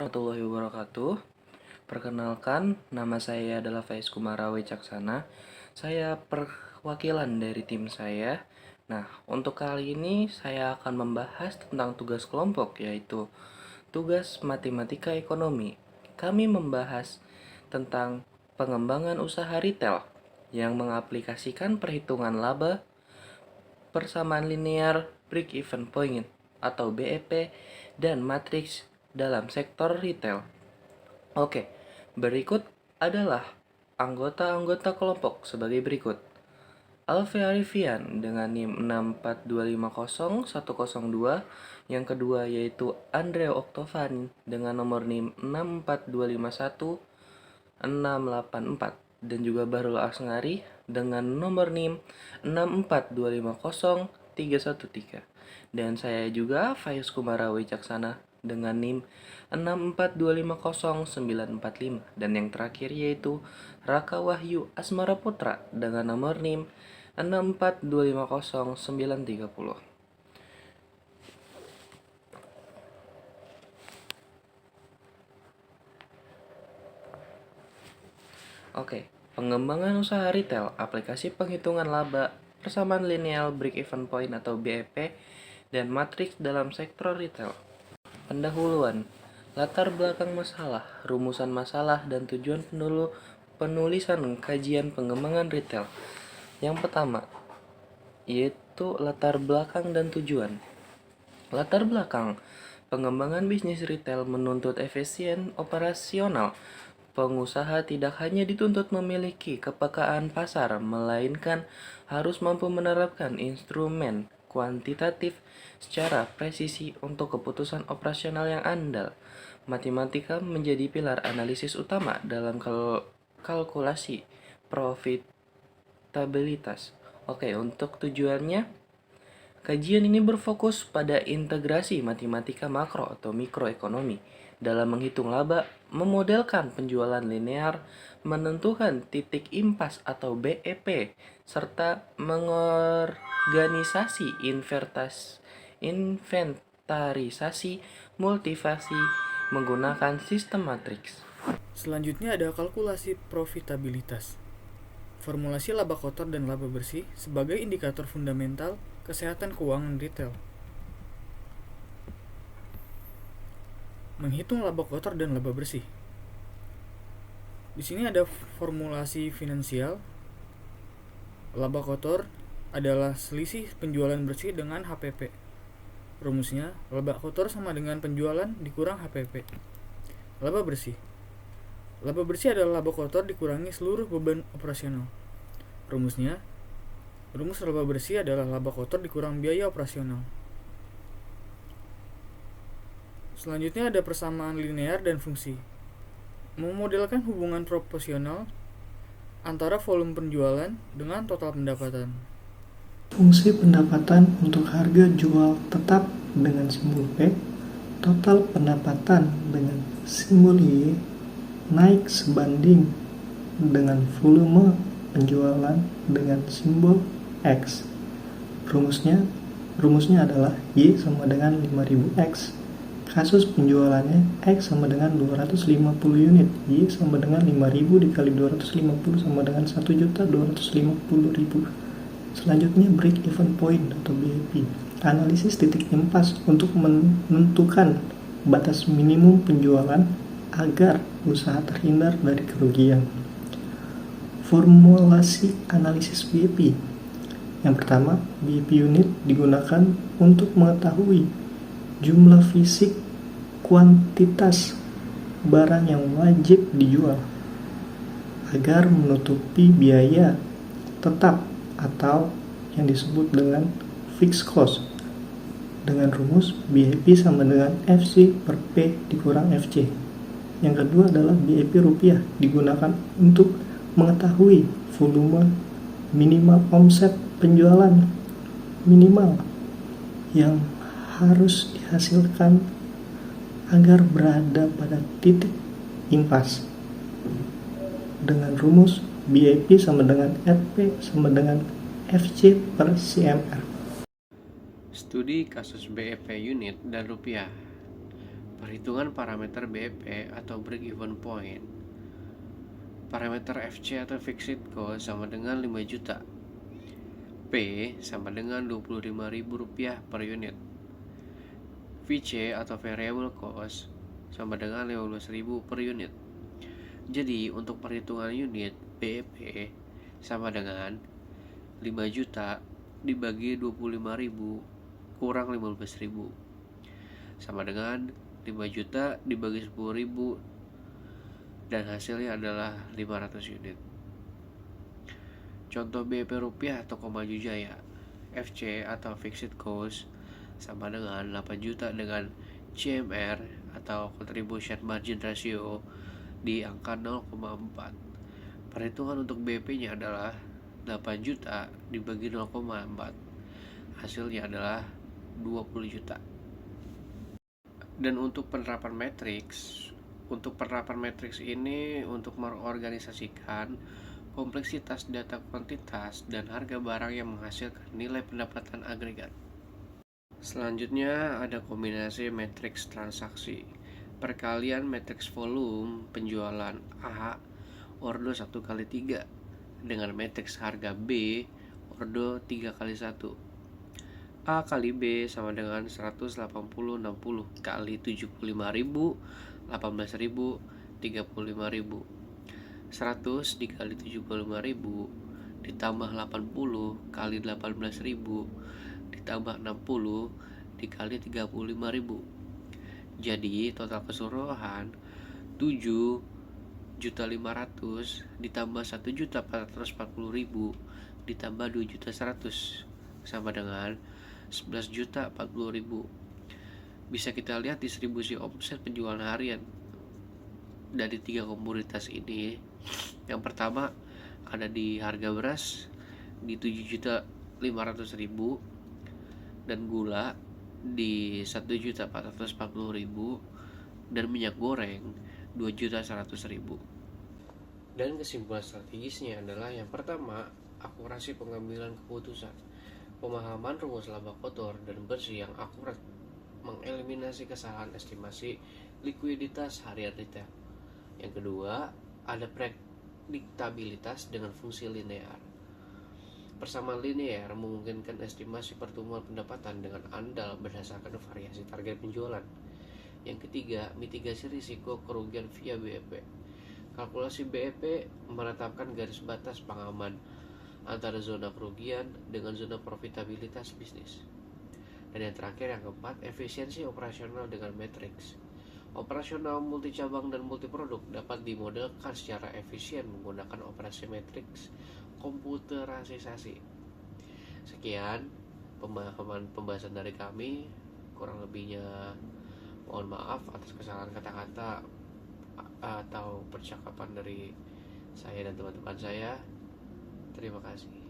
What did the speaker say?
Warahmatullahi wabarakatuh. Perkenalkan, nama saya adalah Faiz Kumara Wicaksana. Saya perwakilan dari tim saya. Nah, untuk kali ini saya akan membahas tentang tugas kelompok, yaitu tugas matematika ekonomi. Kami membahas tentang pengembangan usaha retail yang mengaplikasikan perhitungan laba, persamaan linear, break-even point atau BEP, dan matriks dalam sektor retail. Oke, berikut adalah anggota-anggota kelompok sebagai berikut. Alfi Arifian dengan NIM 64250-102. Yang kedua yaitu Andre Oktovan dengan nomor NIM 64251-684. Dan juga Bahrul Asngari dengan nomor NIM 64250-313. Dan saya juga Faiz Kumara Wicaksana dengan NIM 64250-945. Dan yang terakhir yaitu Raka Wahyu Asmara Putra dengan nomor NIM 64250-930. Oke, pengembangan usaha retail, aplikasi penghitungan laba, persamaan lineal break-even point atau BEP, dan matriks dalam sektor retail. Pendahuluan, latar belakang masalah, rumusan masalah, dan tujuan penulisan kajian pengembangan retail. Yang pertama, yaitu latar belakang dan tujuan. Latar belakang, pengembangan bisnis retail menuntut efisien operasional. Pengusaha tidak hanya dituntut memiliki kepekaan pasar, melainkan harus mampu menerapkan instrumen kuantitatif secara presisi untuk keputusan operasional yang andal. Matematika menjadi pilar analisis utama dalam kalkulasi profitabilitas. Oke, untuk tujuannya, kajian ini berfokus pada integrasi matematika makro atau mikroekonomi dalam menghitung laba, memodelkan penjualan linear, menentukan titik impas atau BEP, serta mengorganisasi inventarisasi multivasi menggunakan sistem matriks. Selanjutnya ada kalkulasi profitabilitas. Formulasi laba kotor dan laba bersih sebagai indikator fundamental kesehatan keuangan retail. Menghitung laba kotor dan laba bersih. Di sini ada formulasi finansial. Laba kotor adalah selisih penjualan bersih dengan HPP. Rumusnya, laba kotor sama dengan penjualan dikurang HPP. Laba bersih. Laba bersih adalah laba kotor dikurangi seluruh beban operasional. Rumus laba bersih adalah laba kotor dikurang biaya operasional. Selanjutnya ada persamaan linear dan fungsi. Memodelkan hubungan proporsional antara volume penjualan dengan total pendapatan. Fungsi pendapatan untuk harga jual tetap dengan simbol P, total pendapatan dengan simbol Y, naik sebanding dengan volume penjualan dengan simbol X. Rumusnya adalah Y sama dengan 5000X. Kasus penjualannya X sama dengan 250 unit. Y sama dengan 5000 dikali 250 sama dengan 1.250.000. Selanjutnya break even point atau BEP. Analisis titik impas untuk menentukan batas minimum penjualan agar usaha terhindar dari kerugian. Formulasi analisis BEP. Yang pertama, BEP unit digunakan untuk mengetahui jumlah fisik kuantitas barang yang wajib dijual agar menutupi biaya tetap atau yang disebut dengan fixed cost dengan rumus BEP sama dengan FC per P dikurang FC. Yang kedua adalah BEP rupiah, digunakan untuk mengetahui volume minimal omset penjualan minimal yang harus dihasilkan agar berada pada titik impas dengan rumus BEP sama dengan FP sama dengan FC per CMR. Studi kasus BEP unit dan rupiah. Perhitungan parameter BEP atau break even point. Parameter FC atau fixed cost sama dengan 5 juta. P sama dengan Rp25.000 per unit. VC atau variable cost sama dengan 15.000 per unit. Jadi untuk perhitungan unit BEP sama dengan 5 juta dibagi 25.000 kurang 15.000 sama dengan 5 juta dibagi 10.000 dan hasilnya adalah 500 unit. Contoh BEP rupiah toko Maju Jaya. FC atau fixed cost sama dengan 8 juta dengan CMR atau contribution margin ratio di angka 0,4. Perhitungan untuk BEP-nya adalah 8 juta dibagi 0,4. Hasilnya adalah 20 juta. Dan untuk penerapan matriks ini untuk mengorganisasikan kompleksitas data kuantitas dan harga barang yang menghasilkan nilai pendapatan agregat. Selanjutnya ada kombinasi matriks transaksi. Perkalian matriks volume penjualan A ordo 1x3 dengan matriks harga B ordo 3x1. A kali B sama dengan 180-60 kali 75.000, 18.000, 35.000. 100 dikali 75.000 ditambah 80 kali 18.000 ditambah 60 dikali 35.000. Jadi total keseluruhan 7.500.000 ditambah 1.440.000 ditambah 2.100.000 sama dengan 11.040.000. Bisa kita lihat distribusi omset penjualan harian dari 3 komoditas ini. Yang pertama ada di harga beras di 7.500.000 dan gula di 1.440.000 dan minyak goreng 2.100.000. Dan kesimpulan strategisnya adalah yang pertama, akurasi pengambilan keputusan. Pemahaman rumus laba kotor dan bersih yang akurat mengeliminasi kesalahan estimasi likuiditas harian retail. Yang kedua, ada prediktabilitas dengan fungsi linear. Persamaan linear memungkinkan estimasi pertumbuhan pendapatan dengan andal berdasarkan variasi target penjualan. Yang ketiga, mitigasi risiko kerugian via BEP. Kalkulasi BEP menetapkan garis batas pengaman antara zona kerugian dengan zona profitabilitas bisnis. Dan yang terakhir, yang keempat, efisiensi operasional dengan matriks. Operasional multi cabang dan multi produk dapat dimodelkan secara efisien menggunakan operasi matriks komputerisasi. Sekian pembahasan dari kami. Kurang lebihnya mohon maaf atas kesalahan kata-kata atau percakapan dari saya dan teman-teman saya. Terima kasih.